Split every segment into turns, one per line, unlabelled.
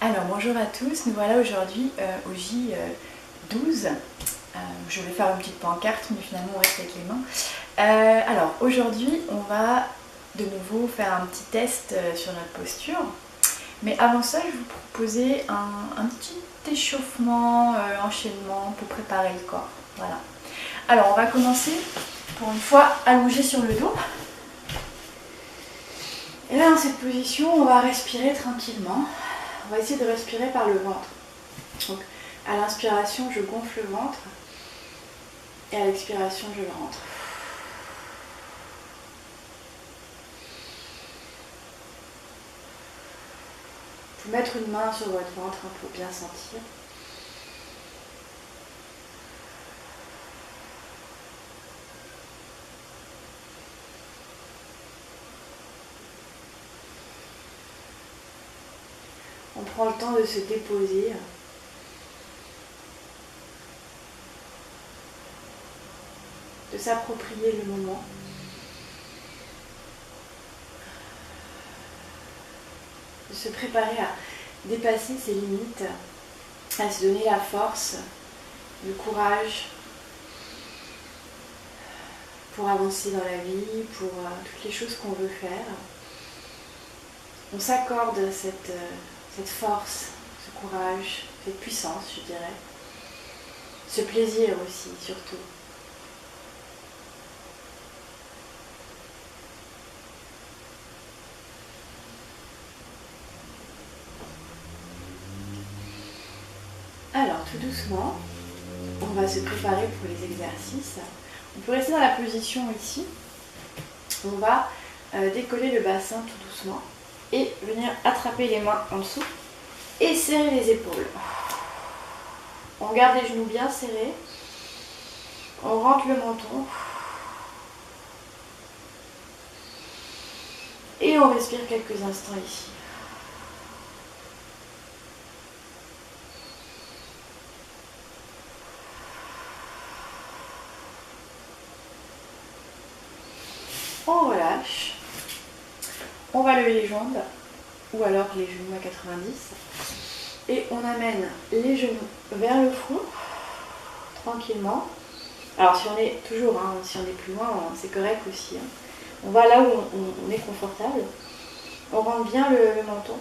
Alors bonjour à tous, nous voilà aujourd'hui au J12. Je voulais faire une petite pancarte mais finalement on reste avec les mains. Alors aujourd'hui on va de nouveau faire un petit test sur notre posture. Mais avant ça je vais vous proposer un petit échauffement, enchaînement pour préparer le corps. Voilà. Alors on va commencer pour une fois allongé sur le dos. Et là dans cette position on va respirer tranquillement. On va essayer de respirer par le ventre. Donc à l'inspiration, je gonfle le ventre et à l'expiration, je le rentre. Vous pouvez mettre une main sur votre ventre pour bien sentir. On prend le temps de se déposer. De s'approprier le moment. De se préparer à dépasser ses limites, à se donner la force, le courage pour avancer dans la vie, pour toutes les choses qu'on veut faire. On s'accorde cette force, ce courage, cette puissance, je dirais. Ce plaisir aussi, surtout. Alors, tout doucement, on va se préparer pour les exercices. On peut rester dans la position ici. On va décoller le bassin tout doucement et venir attraper les mains en dessous et serrer les épaules. On garde les genoux bien serrés. On rentre le menton. Et on respire quelques instants ici. On relâche. On va lever les jambes ou alors les genoux à 90 et on amène les genoux vers le front tranquillement. Alors si on est toujours, si on est plus loin, c'est correct aussi. On va là où on est confortable. On rentre bien le menton.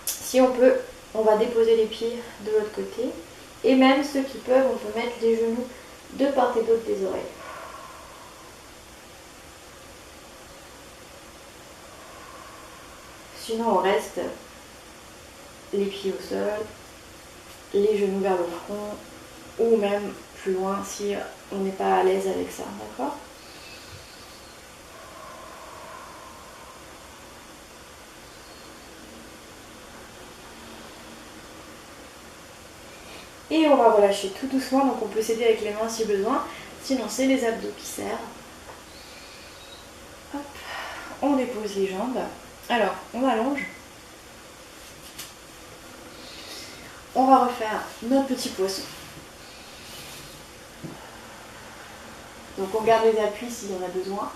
Si on peut, on va déposer les pieds de l'autre côté. Et même ceux qui peuvent, on peut mettre les genoux de part et d'autre des oreilles. Sinon, on reste les pieds au sol, les genoux vers le front, ou même plus loin si on n'est pas à l'aise avec ça, d'accord ? Et on va relâcher tout doucement, donc on peut s'aider avec les mains si besoin, sinon c'est les abdos qui serrent. Hop. On dépose les jambes. Alors, on allonge. On va refaire notre petit poisson. Donc on garde les appuis s'il y en a besoin.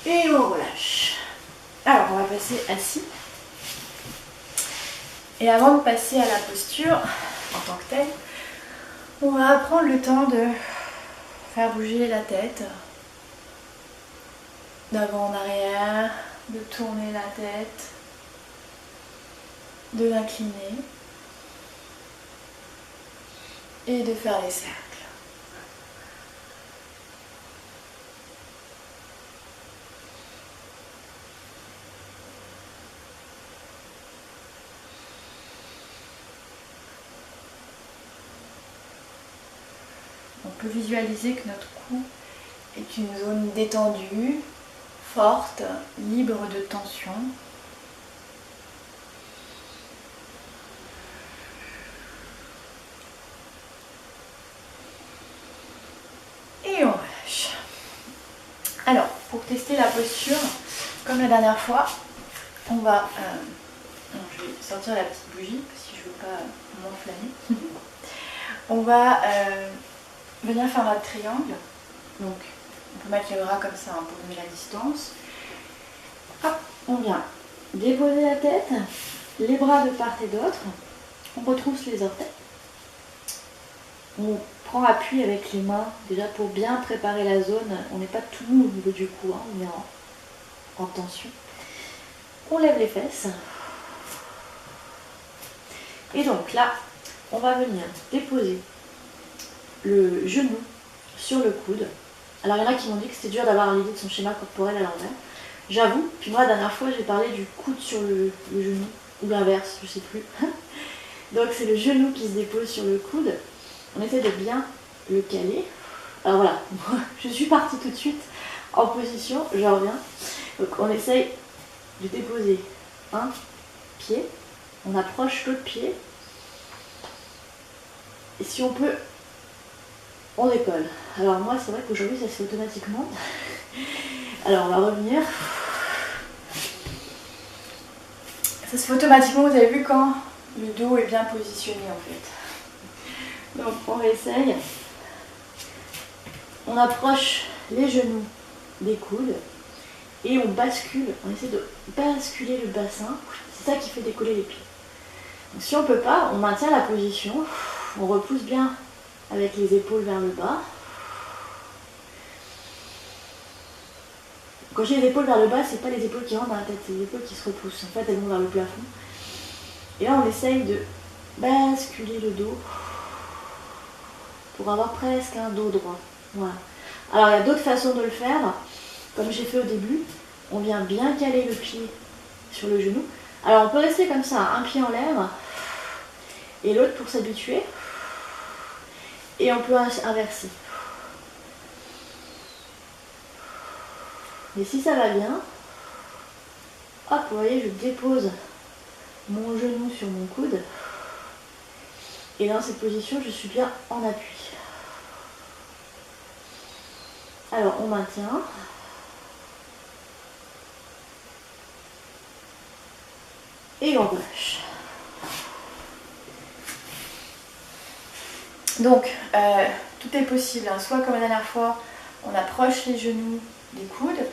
Et on relâche. Alors on va passer assis. Et avant de passer à la posture en tant que telle, on va prendre le temps de faire bouger la tête d'avant en arrière, de tourner la tête, de l'incliner et de faire les cercles. On peut visualiser que notre cou est une zone détendue, forte, libre de tension. Et on relâche. Alors, pour tester la posture, comme la dernière fois, on va... je vais sortir la petite bougie, parce que je ne veux pas m'enflammer. On va venir faire notre triangle. Donc, on peut mettre les bras comme ça hein, pour donner la distance. Hop, on vient déposer la tête, les bras de part et d'autre. On retrousse les orteils. On prend appui avec les mains, déjà pour bien préparer la zone. On n'est pas tout mou au niveau du cou, hein, on est en tension. On lève les fesses. Et donc là, on va venir déposer le genou sur le coude. Alors il y en a qui m'ont dit que c'était dur d'avoir l'idée de son schéma corporel à l'envers. J'avoue, puis moi la dernière fois j'ai parlé du coude sur le genou, ou l'inverse, je sais plus. Donc c'est le genou qui se dépose sur le coude. On essaie de bien le caler. Alors voilà, je suis partie tout de suite en position, je reviens. Donc on essaye de déposer un pied, on approche l'autre pied. Et si on peut, on décolle. Alors moi c'est vrai qu'aujourd'hui ça se fait automatiquement. Alors on va revenir. Ça se fait automatiquement, vous avez vu quand le dos est bien positionné en fait. Donc on essaye. On approche les genoux des coudes et on bascule. On essaie de basculer le bassin. C'est ça qui fait décoller les pieds. Donc, si on ne peut pas, on maintient la position. On repousse bien avec les épaules vers le bas. Quand j'ai les épaules vers le bas, c'est pas les épaules qui rentrent dans la tête, c'est les épaules qui se repoussent. En fait, elles vont vers le plafond. Et là, on essaye de basculer le dos pour avoir presque un dos droit. Voilà. Alors, il y a d'autres façons de le faire. Comme j'ai fait au début, on vient bien caler le pied sur le genou. Alors, on peut rester comme ça, un pied en l'air et l'autre pour s'habituer. Et on peut inverser. Mais si ça va bien, hop, vous voyez, je dépose mon genou sur mon coude. Et dans cette position, je suis bien en appui. Alors, on maintient. Et on relâche. Donc, tout est possible. Hein. Soit comme la dernière fois, on approche les genoux des coudes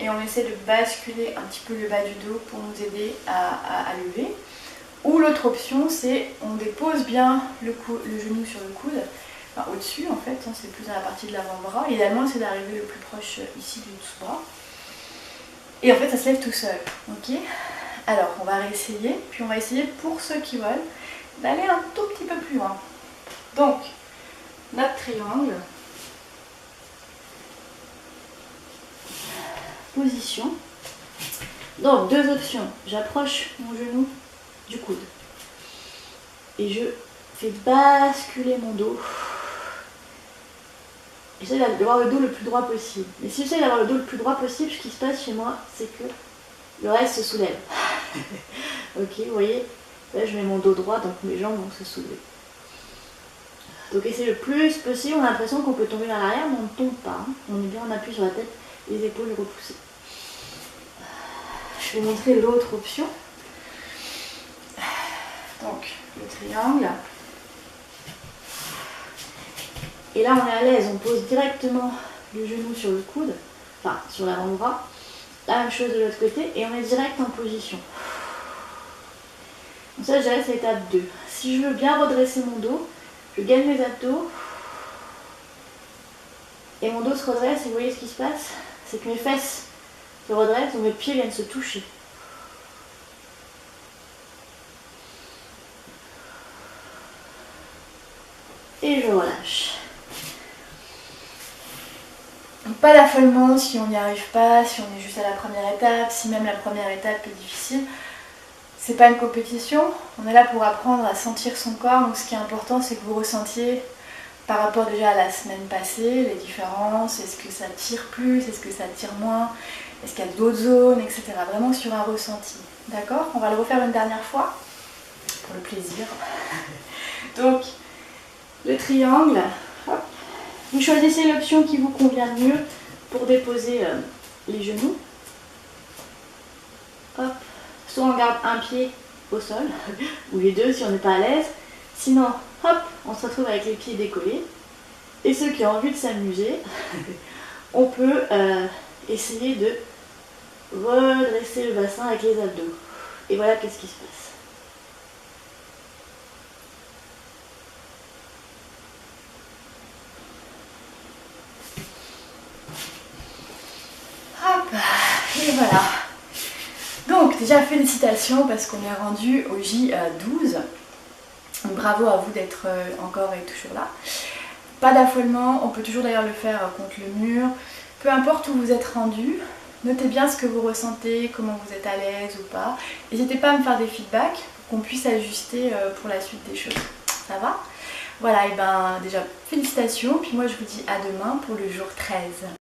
et on essaie de basculer un petit peu le bas du dos pour nous aider à lever. Ou l'autre option, c'est on dépose bien le genou sur le coude, enfin, au-dessus en fait, hein, c'est plus dans la partie de l'avant-bras. Idéalement, c'est d'arriver le plus proche ici du dessous-bras. Et en fait, ça se lève tout seul. Ok. Alors, on va réessayer, puis on va essayer pour ceux qui veulent d'aller un tout petit peu plus loin. Donc, notre triangle, position. Donc, deux options. J'approche mon genou du coude et je fais basculer mon dos. J'essaie d'avoir le dos le plus droit possible. Mais si j'essaie d'avoir le dos le plus droit possible, ce qui se passe chez moi, c'est que le reste se soulève. Ok, vous voyez, là je mets mon dos droit, donc mes jambes vont se soulever. Donc essayez le plus possible, on a l'impression qu'on peut tomber vers l'arrière, mais on ne tombe pas. Hein. On est bien en appui sur la tête, les épaules repoussées. Je vais montrer l'autre option. Donc, le triangle. Et là, on est à l'aise, on pose directement le genou sur le coude, enfin sur l'avant-bras. La même chose de l'autre côté, et on est direct en position. Donc ça, je dirais, c'est l'étape 2. Si je veux bien redresser mon dos, je gagne mes abdos, et mon dos se redresse, et vous voyez ce qui se passe, c'est que mes fesses se redressent, donc mes pieds viennent se toucher. Et je relâche. Donc pas d'affolement si on n'y arrive pas, si on est juste à la première étape, si même la première étape est difficile. C'est pas une compétition, on est là pour apprendre à sentir son corps, donc ce qui est important c'est que vous ressentiez par rapport déjà à la semaine passée, les différences, est-ce que ça tire plus, est-ce que ça tire moins, est-ce qu'il y a d'autres zones, etc. Vraiment sur un ressenti, d'accord? On va le refaire une dernière fois, pour le plaisir. Donc, le triangle, hop. Vous choisissez l'option qui vous convient le mieux pour déposer les genoux. Hop. Soit on garde un pied au sol, ou les deux si on n'est pas à l'aise. Sinon, hop, on se retrouve avec les pieds décollés. Et ceux qui ont envie de s'amuser, on peut essayer de redresser le bassin avec les abdos. Et voilà qu'est-ce qui se passe. Hop, et voilà. Donc déjà félicitations parce qu'on est rendu au J12. Bravo à vous d'être encore et toujours là. Pas d'affolement, on peut toujours d'ailleurs le faire contre le mur. Peu importe où vous êtes rendu, notez bien ce que vous ressentez, comment vous êtes à l'aise ou pas. N'hésitez pas à me faire des feedbacks pour qu'on puisse ajuster pour la suite des choses. Ça va? Voilà, et ben déjà félicitations, puis moi je vous dis à demain pour le jour 13.